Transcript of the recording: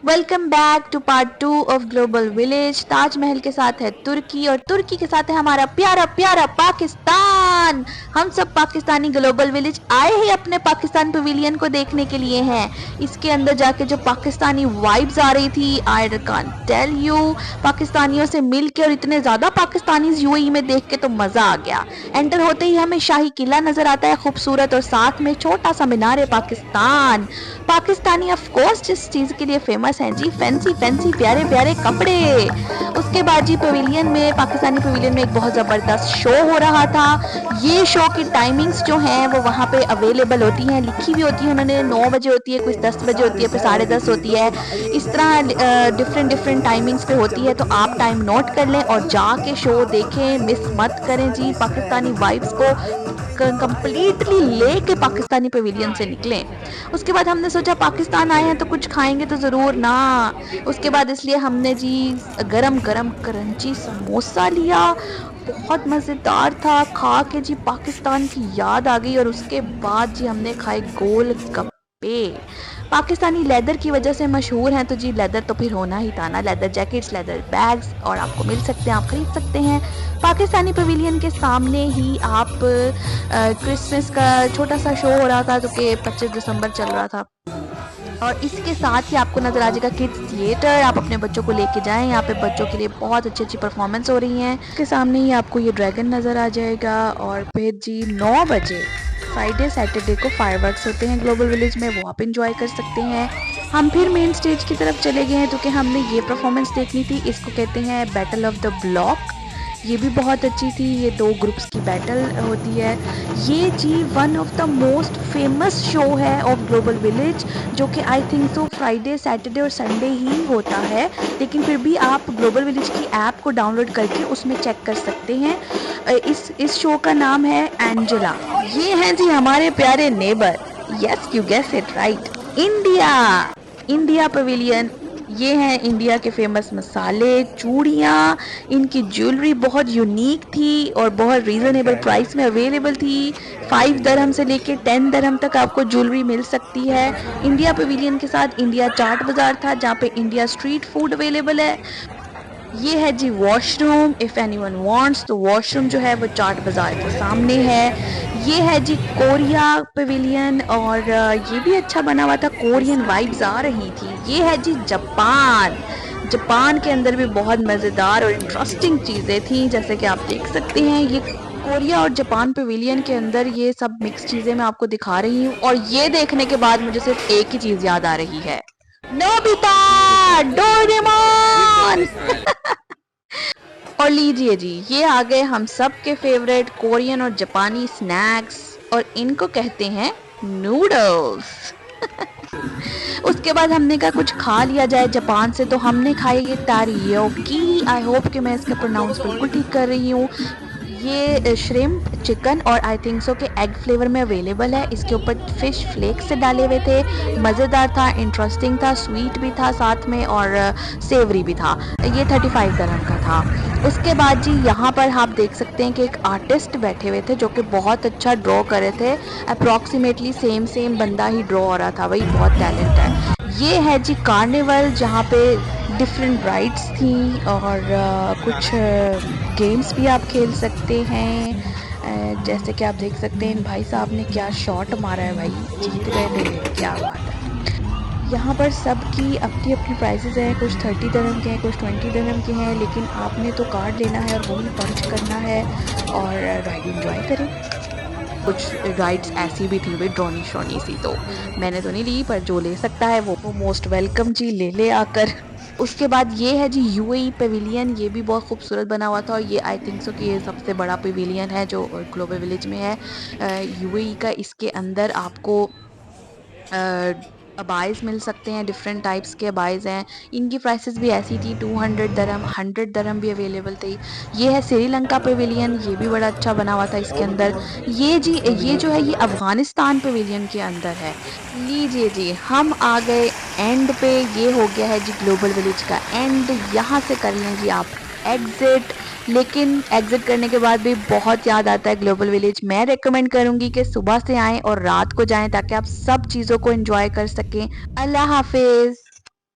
Welcome back to part 2 of global village. Taj Mahal के साथ है तुर्की और तुर्की के साथ है हमारा प्यारा प्यारा पाकिस्तान। हम सब पाकिस्तानी ग्लोबल विलेज आए ही अपने पाकिस्तान पवेलियन को देखने के लिए हैं। इसके अंदर जाके जो पाकिस्तानी वाइब्स आ रही थी, आई कांट टेल यू। पाकिस्तानियों से मिल के और इतने ज्यादा पाकिस्तानी यूएई में देख के तो मजा आ गया। एंटर होते ही हमें शाही किला नजर आता है खूबसूरत, और साथ में छोटा सा मीनार पाकिस्तान। पाकिस्तानी ऑफ कोर्स जिस चीज के लिए फेमस हैं जी, फैंसी फैंसी प्यारे प्यारे कपड़े। उसके बाद जी पवेलियन में, पाकिस्तानी पवेलियन में एक बहुत ज़बरदस्त शो हो रहा था। ये शो की टाइमिंग्स जो हैं वो वहाँ पे अवेलेबल होती हैं, लिखी भी होती है उन्होंने। 9 बजे होती है, कुछ 10 बजे होती है, फिर 10:30 होती है। इस तरह डिफरेंट डिफरेंट टाइमिंग्स पे होती है, तो आप टाइम नोट कर लें और जाके शो देखें, मिस मत करें जी। पाकिस्तानी वाइब्स को कंप्लीटली लेके पाकिस्तानी पवेलियन से निकलें। उसके बाद हमने सोचा पाकिस्तान आए हैं तो कुछ खाएंगे तो ज़रूर ना। उसके बाद इसलिए हमने जी गरम गरम क्रंची समोसा लिया, बहुत मज़ेदार था। खा के जी पाकिस्तान की याद आ गई। और उसके बाद जी हमने खाए गोल गप्पे। पाकिस्तानी लेदर की वजह से मशहूर हैं, तो जी लेदर तो फिर होना ही था ना। लेदर जैकेट्स, लेदर बैग्स और आपको मिल सकते हैं, आप खरीद सकते हैं। पाकिस्तानी पवेलियन के सामने ही आप क्रिसमस का छोटा सा शो हो रहा था, जो कि 25 दिसंबर चल रहा था। और इसके साथ ही आपको नज़र आ जाएगा किड्स थिएटर। आप अपने बच्चों को लेके जाएं, यहाँ पे बच्चों के लिए बहुत अच्छी अच्छी परफॉर्मेंस हो रही हैं। इसके सामने ही आपको ये ड्रैगन नज़र आ जाएगा। और फिर जी 9 बजे फ्राइडे सैटरडे को फायरवर्क्स होते हैं ग्लोबल विलेज में, वो आप इंजॉय कर सकते हैं। हम फिर मेन स्टेज की तरफ चले गए हैं, क्योंकि हमने ये परफॉर्मेंस देखनी थी। इसको कहते हैं बैटल ऑफ द ब्लॉक। ये भी बहुत अच्छी थी। ये 2 ग्रुप्स की बैटल होती है। ये जी one of the most famous show है ऑफ ग्लोबल विलेज, जो कि I think so Friday Saturday और संडे ही होता है। लेकिन फिर भी आप ग्लोबल विलेज की ऐप को डाउनलोड करके उसमें चेक कर सकते हैं। इस शो का नाम है एंजेला। ये हैं जी हमारे प्यारे neighbour, yes you guess it right, India. India pavilion. ये हैं इंडिया के फेमस मसाले, चूड़ियाँ। इनकी ज्वेलरी बहुत यूनिक थी और बहुत रीज़नेबल प्राइस में अवेलेबल थी। 5 दरहम से लेके 10 दरहम तक आपको ज्वेलरी मिल सकती है। इंडिया पवेलियन के साथ इंडिया चाट बाज़ार था, जहाँ पे इंडिया स्ट्रीट फूड अवेलेबल है। ये है जी वॉशरूम, इफ़ एनीवन वांट्स, तो वॉशरूम जो है वो चाट बाज़ार के सामने है। ये है जी कोरिया पवेलियन, और ये भी अच्छा बना हुआ था, कोरियन वाइब्स आ रही थी। ये है जी जापान। जापान के अंदर भी बहुत मज़ेदार और इंटरेस्टिंग चीज़ें थी, जैसे कि आप देख सकते हैं। ये कोरिया और जापान पवेलियन के अंदर ये सब मिक्स चीज़ें मैं आपको दिखा रही हूँ। और ये देखने के बाद मुझे सिर्फ एक ही चीज़ याद आ रही है, नोबिता, डोरेमोन। और लीजिए जी, ये आ गए हम सब के फेवरेट कोरियन और जापानी स्नैक्स, और इनको कहते हैं नूडल्स। उसके बाद हमने कहा कुछ खा लिया जाए जापान से, तो हमने खाई ये टारियोकी। आई होप कि मैं इसका प्रोनाउंस बिल्कुल ठीक कर रही हूँ। ये श्रिम्प, चिकन और आई थिंक सो कि एग फ्लेवर में अवेलेबल है। इसके ऊपर फिश फ्लेक्स से डाले हुए थे। मज़ेदार था, इंटरेस्टिंग था, स्वीट भी था साथ में, और सेवरी भी था। ये 35 दरहम का था। उसके बाद जी यहाँ पर आप देख सकते हैं कि एक आर्टिस्ट बैठे हुए थे, जो कि बहुत अच्छा ड्रॉ कर रहे थे। अप्रॉक्सीमेटली सेम बंदा ही ड्रॉ हो रहा था, वही बहुत टैलेंट है। ये है जी कार्निवल, जहाँ पे डिफरेंट राइड्स थी और कुछ गेम्स भी आप खेल सकते हैं। जैसे कि आप देख सकते हैं इन भाई साहब ने क्या शॉट मारा है, भाई जीत गए थे, क्या बात है। यहाँ पर सबकी अपनी अपनी प्राइसेस हैं, कुछ 30 दरहम के हैं, कुछ 20 दरहम के हैं। लेकिन आपने तो कार्ड लेना है और वही पंच करना है और राइड एंजॉय करें। कुछ राइड्स ऐसी भी थी भाई, ड्रोनी श्रोनी सी, तो मैंने तो नहीं ली, पर जो ले सकता है वो मोस्ट वेलकम जी, ले आकर। उसके बाद ये है जी यूएई पवेलियन। ये भी बहुत खूबसूरत बना हुआ था, और ये आई थिंक सो कि ये सबसे बड़ा पवेलियन है जो ग्लोबल विलेज में है यूएई का। इसके अंदर आपको अबाइज़ मिल सकते हैं, डिफरेंट टाइप्स के अबाइज़ हैं। इनकी प्राइसेस भी ऐसी थी, 200 दरहम, 100 दरहम भी अवेलेबल थी। ये है श्रीलंका पवेलियन, ये भी बड़ा अच्छा बना हुआ था इसके अंदर। ये जो है ये अफ़गानिस्तान पवेलियन के अंदर है। लीजिए जी, हम आ गए एंड पे। ये हो गया है जी ग्लोबल विलेज का एंड। यहाँ से कर लें जी आप एग्ज़िट। लेकिन एग्ज़िट करने के बाद भी बहुत याद आता है ग्लोबल विलेज। मैं रेकमेंड करूँगी कि सुबह से आएँ और रात को जाएँ, ताकि आप सब चीज़ों को एंजॉय कर सकें। अल्लाह हाफ़िज़।